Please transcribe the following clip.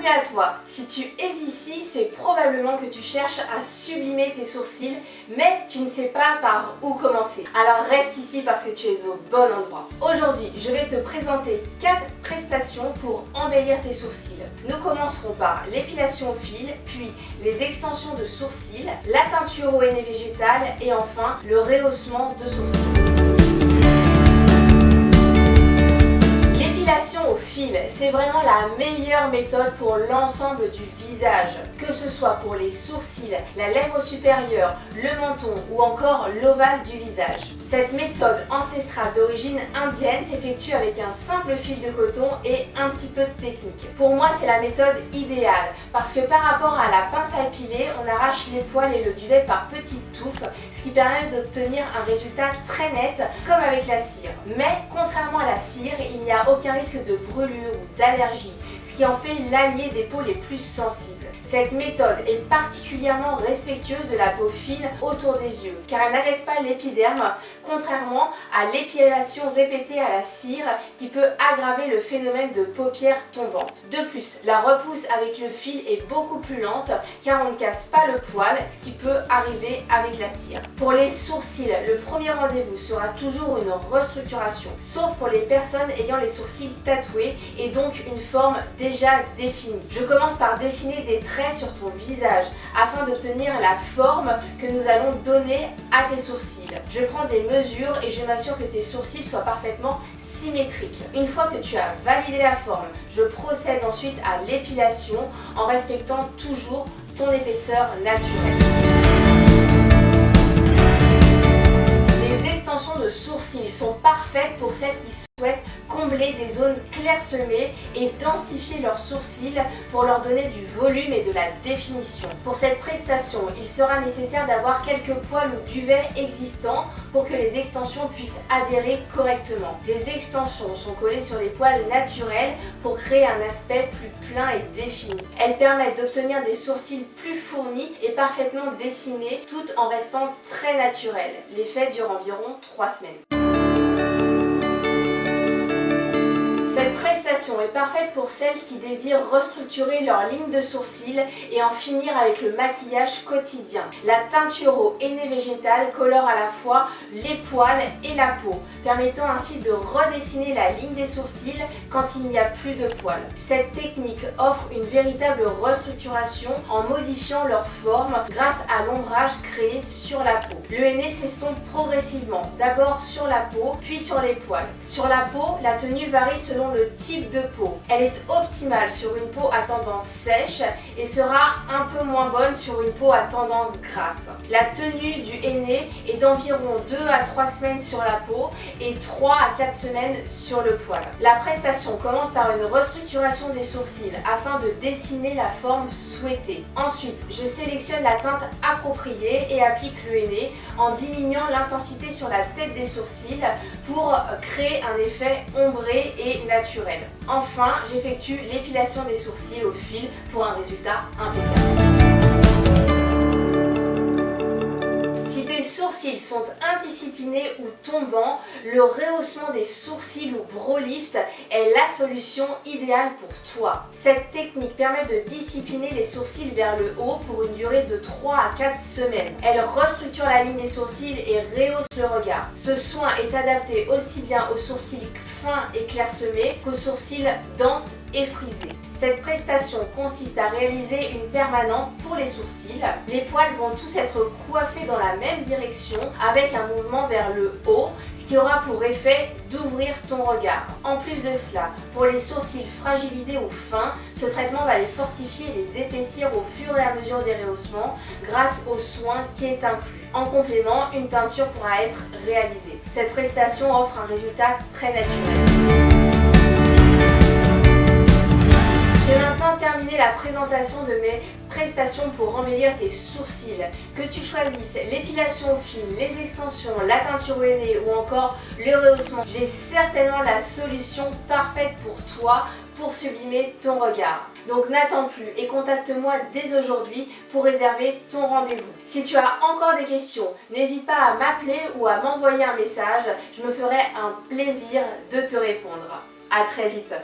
Bienvenue à toi. Si tu es ici, c'est probablement que tu cherches à sublimer tes sourcils, mais tu ne sais pas par où commencer. Alors reste ici parce que tu es au bon endroit. Aujourd'hui, je vais te présenter 4 prestations pour embellir tes sourcils. Nous commencerons par l'épilation au fil, puis les extensions de sourcils, la teinture au henné végétal et enfin le rehaussement de sourcils. L'épilation au fil, c'est vraiment la meilleure méthode pour l'ensemble du visage, que ce soit pour les sourcils, la lèvre supérieure, le menton ou encore l'ovale du visage. Cette méthode ancestrale d'origine indienne s'effectue avec un simple fil de coton et un petit peu de technique. Pour moi, c'est la méthode idéale parce que par rapport à la pince à épiler, on arrache les poils et le duvet par petites touffes, ce qui permet d'obtenir un résultat très net comme avec la cire. Mais contrairement à la cire, il n'y a aucun risque de brûlure ou d'allergie, ce qui en fait l'allié des peaux les plus sensibles. Cette méthode est particulièrement respectueuse de la peau fine autour des yeux, car elle n'agresse pas l'épiderme, contrairement à l'épilation répétée à la cire qui peut aggraver le phénomène de paupières tombantes. De plus, la repousse avec le fil est beaucoup plus lente car on ne casse pas le poil, ce qui peut arriver avec la cire. Pour les sourcils, le premier rendez-vous sera toujours une restructuration, sauf pour les personnes ayant les sourcils tatoués et donc une forme déjà définie. Je commence par dessiner des traits sur ton visage afin d'obtenir la forme que nous allons donner à tes sourcils. Je prends des mesures et je m'assure que tes sourcils soient parfaitement symétriques. Une fois que tu as validé la forme, je procède ensuite à l'épilation en respectant toujours ton épaisseur naturelle. Les extensions de sourcils sont parfaites pour celles qui souhaitent combler des zones clairsemées et densifier leurs sourcils pour leur donner du volume et de la définition. Pour cette prestation, il sera nécessaire d'avoir quelques poils ou duvets existants pour que les extensions puissent adhérer correctement. Les extensions sont collées sur les poils naturels pour créer un aspect plus plein et défini. Elles permettent d'obtenir des sourcils plus fournis et parfaitement dessinés tout en restant très naturels. L'effet dure environ 3 semaines. Cette prestation est parfaite pour celles qui désirent restructurer leur ligne de sourcils et en finir avec le maquillage quotidien. La teinture au henné végétal colore à la fois les poils et la peau, permettant ainsi de redessiner la ligne des sourcils quand il n'y a plus de poils. Cette technique offre une véritable restructuration en modifiant leur forme grâce à l'ombrage créé sur la peau. Le henné s'estompe progressivement, d'abord sur la peau, puis sur les poils. Sur la peau, la tenue varie selon le type de peau. Elle est optimale sur une peau à tendance sèche et sera un peu moins bonne sur une peau à tendance grasse. La tenue du henné est d'environ 2 à 3 semaines sur la peau et 3 à 4 semaines sur le poil. La prestation commence par une restructuration des sourcils afin de dessiner la forme souhaitée. Ensuite, je sélectionne la teinte appropriée et applique le henné en diminuant l'intensité sur la tête des sourcils pour créer un effet ombré et naturel. Enfin, j'effectue l'épilation des sourcils au fil pour un résultat impeccable. Si tes sourcils sont indisciplinés ou tombants, le rehaussement des sourcils ou brow lift est la solution idéale pour toi. Cette technique permet de discipliner les sourcils vers le haut pour une durée de 3 à 4 semaines. Elle restructure la ligne des sourcils et rehausse le regard. Ce soin est adapté aussi bien aux sourcils fins et clairsemés qu'aux sourcils denses et frisés. Cette prestation consiste à réaliser une permanente pour les sourcils. Les poils vont tous être coiffés dans la même direction avec un mouvement vers le haut, ce qui aura pour effet d'ouvrir ton regard. En plus de cela, pour les sourcils fragilisés ou fins, ce traitement va les fortifier et les épaissir au fur et à mesure des rehaussements grâce au soin qui est inclus. En complément, une teinture pourra être réalisée. Cette prestation offre un résultat très naturel. J'ai maintenant terminé la présentation de mes prestations pour embellir tes sourcils. Que tu choisisses l'épilation au fil, les extensions, la teinture au henné ou encore le rehaussement, j'ai certainement la solution parfaite pour toi pour sublimer ton regard. Donc n'attends plus et contacte-moi dès aujourd'hui pour réserver ton rendez-vous. Si tu as encore des questions, n'hésite pas à m'appeler ou à m'envoyer un message. Je me ferai un plaisir de te répondre. À très vite.